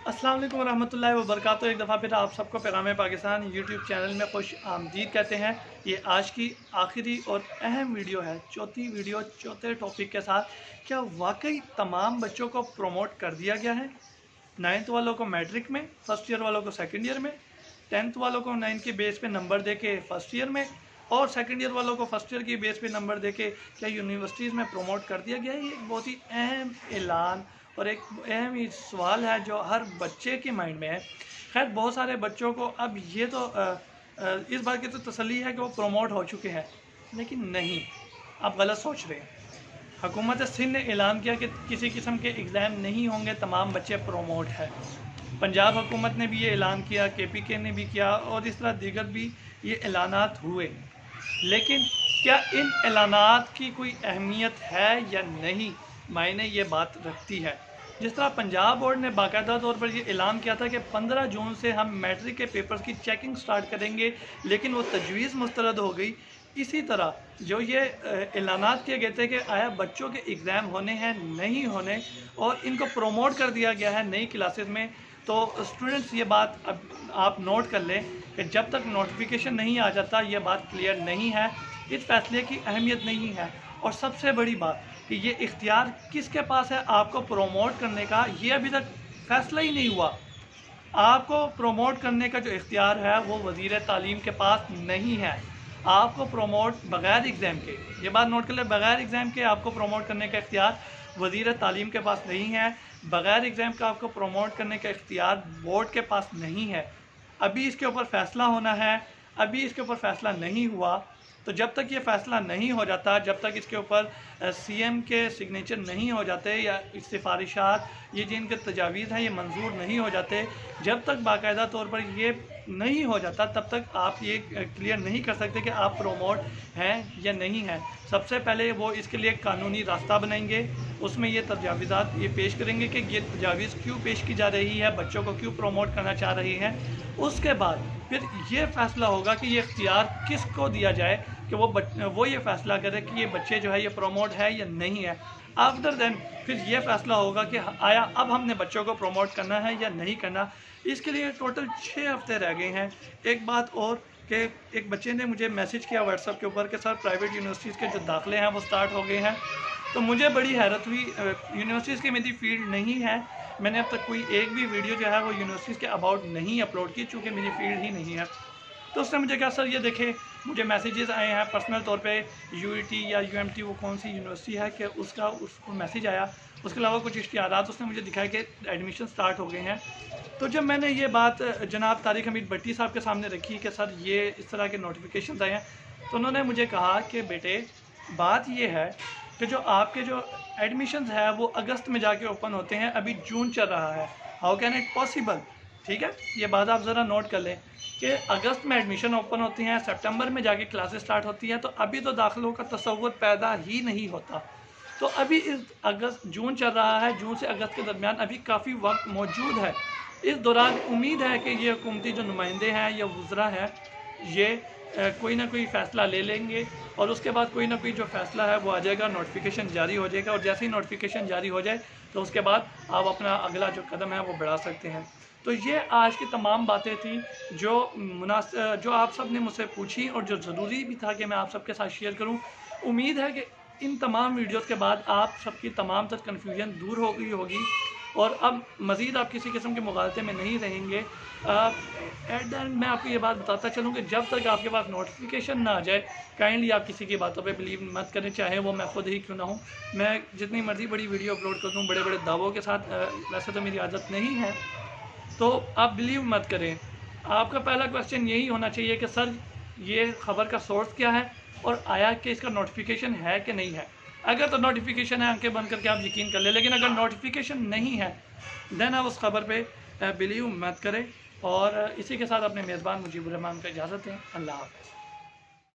अस्सलाम वालेकुम रहमतुल्लाहि व बरकातुहू। एक दफ़ा फिर आप सबको पैगाम पाकिस्तान यूट्यूब चैनल में खुश आमदीद कहते हैं। ये आज की आखिरी और अहम वीडियो है, चौथी वीडियो चौथे टॉपिक के साथ। क्या वाकई तमाम बच्चों को प्रमोट कर दिया गया है? 9th वालों को मैट्रिक में, फर्स्ट ईयर वालों को सेकेंड ईयर में, 10th वालों को 9 के बेस पे नंबर दे के फर्स्ट ईयर में, और सेकेंड ईयर वालों को फर्स्ट ईयर की बेस पे नंबर दे के क्या यूनिवर्सिटीज़ में प्रमोट कर दिया गया है? ये एक बहुत ही अहम ऐलान और एक अहम ही सवाल है जो हर बच्चे के माइंड में है। खैर, बहुत सारे बच्चों को अब ये तो इस बात की तो तसल्ली है कि वो प्रमोट हो चुके हैं, लेकिन नहीं, आप गलत सोच रहे हैं। हुकूमत सिंध ने ऐलान किया कि किसी किस्म के एग्ज़ाम नहीं होंगे, तमाम बच्चे प्रमोट है। पंजाब हुकूमत ने भी ये ऐलान किया, KPK ने भी किया, और इस तरह दीगर भी ये ऐलानात हुए। लेकिन क्या इन ऐलानात की कोई अहमियत है या नहीं, मायने ये बात रखती है। जिस तरह पंजाब बोर्ड ने बाकायदा तौर पर ये ऐलान किया था कि 15 जून से हम मैट्रिक के पेपर्स की चेकिंग स्टार्ट करेंगे, लेकिन वो तजवीज़ मुस्तरद हो गई। इसी तरह जो ये ऐलानात किए गए थे कि आया बच्चों के एग्ज़ाम होने हैं नहीं होने, और इनको प्रमोट कर दिया गया है नई क्लासेस में। तो स्टूडेंट्स, ये बात अब आप नोट कर लें कि जब तक नोटिफिकेशन नहीं आ जाता ये बात क्लियर नहीं है, इस फैसले की अहमियत नहीं है। और सबसे बड़ी बात कि ये इख्तियार किसके पास है आपको प्रमोट करने का, ये अभी तक फैसला ही नहीं हुआ। आपको प्रमोट करने का जो इख्तियार है वो वज़ीर तालीम के पास नहीं है। आपको प्रमोट बग़ैर एग्ज़ाम के, ये बात नोट कर ले, बग़ैर एग्ज़ाम के आपको प्रमोट करने का इख्तियार वज़ीर तालीम के पास नहीं है। बग़ैर एग्ज़ाम का आपको प्रमोट करने का इख्तियार बोर्ड के पास नहीं है। अभी इसके ऊपर फ़ैसला होना है, अभी इसके ऊपर फ़ैसला नहीं हुआ। तो जब तक ये फ़ैसला नहीं हो जाता, जब तक इसके ऊपर CM के सिग्नेचर नहीं हो जाते, या सिफारिशात ये जिनके तजावीज़ हैं ये मंजूर नहीं हो जाते, जब तक बाकायदा तौर पर ये नहीं हो जाता, तब तक आप ये क्लियर नहीं कर सकते कि आप प्रमोट हैं या नहीं हैं। सबसे पहले वो इसके लिए कानूनी रास्ता बनाएंगे, उसमें ये तजावीज़ात ये पेश करेंगे कि ये तजावीज़ क्यों पेश की जा रही है, बच्चों को क्यों प्रमोट करना चाह रही हैं। उसके बाद फिर ये फ़ैसला होगा कि ये इख्तियार किसको दिया जाए कि वो ये फ़ैसला करे कि ये बच्चे जो है ये प्रमोट है या नहीं है। आफ्टर देन फिर ये फ़ैसला होगा कि आया अब हमने बच्चों को प्रमोट करना है या नहीं करना। इसके लिए टोटल 6 हफ्ते रह गए हैं। एक बात और कि एक बच्चे ने मुझे मैसेज किया व्हाट्सएप के ऊपर कि सर प्राइवेट यूनिवर्सिटीज़ के जो दाखिले हैं वो स्टार्ट हो गए हैं। तो मुझे बड़ी हैरत हुई। यूनिवर्सिटीज़ की मेरी फील्ड नहीं है, मैंने अब तक कोई एक भी वीडियो जो है वो यूनिवर्सिटीज़ के अबाउट नहीं अपलोड की, चूँकि मेरी फील्ड ही नहीं है। तो उसने मुझे कहा सर ये देखें, मुझे मैसेजेस आए हैं पर्सनल तौर पे, UET या UMT वो कौन सी यूनिवर्सिटी है कि उसको मैसेज आया। उसके अलावा कुछ इश्तिहारात उसने मुझे दिखाया कि एडमिशन स्टार्ट हो गए हैं। तो जब मैंने ये बात जनाब तारिक हमीद भट्टी साहब के सामने रखी कि सर ये इस तरह के नोटिफिकेशन आए हैं, तो उन्होंने मुझे कहा कि बेटे बात ये है कि जो आपके जो एडमिशन्स है वो अगस्त में जाके ओपन होते हैं, अभी जून चल रहा है। How can it possible? ठीक है, ये बात आप ज़रा नोट कर लें कि अगस्त में एडमिशन ओपन होती हैं, सितंबर में जाके क्लासेस स्टार्ट होती हैं, तो अभी तो दाखिलों का तसव्वुर पैदा ही नहीं होता। तो अभी इस जून चल रहा है, जून से अगस्त के दरमियान अभी काफ़ी वक्त मौजूद है। इस दौरान उम्मीद है कि ये हुकूमती जो नुमाइंदे हैं या वज़रा हैं ये कोई ना कोई फ़ैसला ले लेंगे, और उसके बाद कोई ना कोई जो फ़ैसला है वो आ जाएगा, नोटिफिकेशन जारी हो जाएगा, और जैसे ही नोटिफिकेशन जारी हो जाए तो उसके बाद आप अपना अगला जो कदम है वो बढ़ा सकते हैं। तो ये आज की तमाम बातें थी जो आप सब ने मुझसे पूछी, और जो ज़रूरी भी था कि मैं आप सबके साथ शेयर करूं। उम्मीद है कि इन तमाम वीडियोस के बाद आप सबकी तमाम तक कन्फ्यूजन दूर हो गई होगी, और अब मज़ीद आप किसी किस्म के मुगालते में नहीं रहेंगे। एट द एंड मैं आपको ये बात बताता चलूँ कि जब तक आपके पास नोटिफिकेशन ना आ जाए, काइंडली आप किसी की बातों पे बिलीव मत करें, चाहे वो मैं खुद ही क्यों ना हूँ। मैं जितनी मर्ज़ी बड़ी वीडियो अपलोड कर दूँ बड़े बड़े दावों के साथ, वैसे तो मेरी आदत नहीं है, तो आप बिलीव मत करें। आपका पहला क्वेश्चन यही होना चाहिए कि सर ये ख़बर का सोर्स क्या है, और आया कि इसका नोटिफिकेशन है कि नहीं है। अगर तो नोटिफिकेशन है, आंखें बंद करके आप यकीन कर लें, लेकिन अगर नोटिफिकेशन नहीं है देन आप उस खबर पे बिलीव मत करें। और इसी के साथ अपने मेज़बान मुजीबुर रहमान को इजाज़त दें। अल्लाह हाफ़िज़।